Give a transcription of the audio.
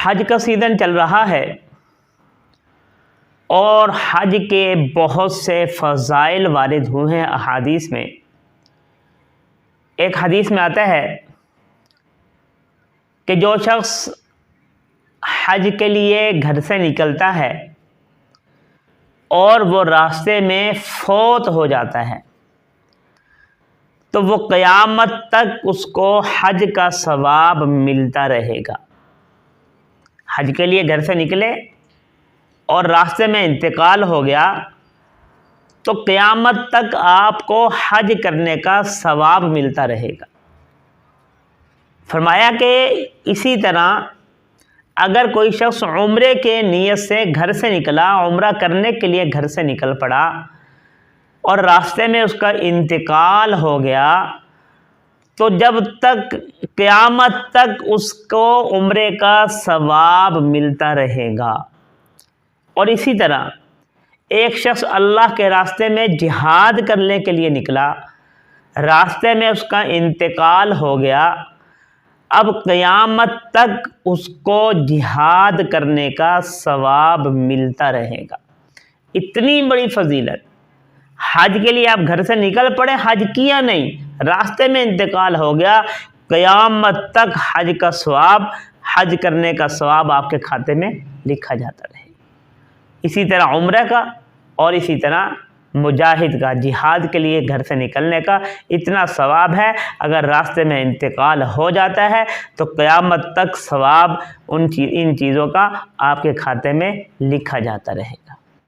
حج کا سیزن چل رہا ہے اور حج کے بہت سے فضائل وارد ہوئے ہیں احادیث میں۔ ایک حدیث میں آتا ہے کہ جو شخص حج کے لیے گھر سے نکلتا ہے اور وہ راستے میں فوت ہو جاتا ہے تو وہ قیامت تک اس کو حج کا ثواب ملتا رہے گا۔ حج کے لیے گھر سے نکلے اور راستے میں انتقال ہو گیا تو قیامت تک آپ کو حج کرنے کا ثواب ملتا رہے گا۔ فرمایا کہ اسی طرح اگر کوئی شخص عمرے کے نیت سے گھر سے نکلا، عمرہ کرنے کے لیے گھر سے نکل پڑا اور راستے میں اس کا انتقال ہو گیا تو جب تک قیامت تک اس کو عمرے کا ثواب ملتا رہے گا۔ اور اسی طرح ایک شخص اللہ کے راستے میں جہاد کرنے کے لیے نکلا، راستے میں اس کا انتقال ہو گیا، اب قیامت تک اس کو جہاد کرنے کا ثواب ملتا رہے گا۔ اتنی بڑی فضیلت۔ حج کے لیے آپ گھر سے نکل پڑے، حج کیا نہیں، راستے میں انتقال ہو گیا، قیامت تک حج کا ثواب، حج کرنے کا ثواب آپ کے کھاتے میں لکھا جاتا رہے گا۔ اسی طرح عمرہ کا اور اسی طرح مجاہد کا، جہاد کے لیے گھر سے نکلنے کا اتنا ثواب ہے۔ اگر راستے میں انتقال ہو جاتا ہے تو قیامت تک ثواب ان چیزوں کا آپ کے کھاتے میں لکھا جاتا رہے گا۔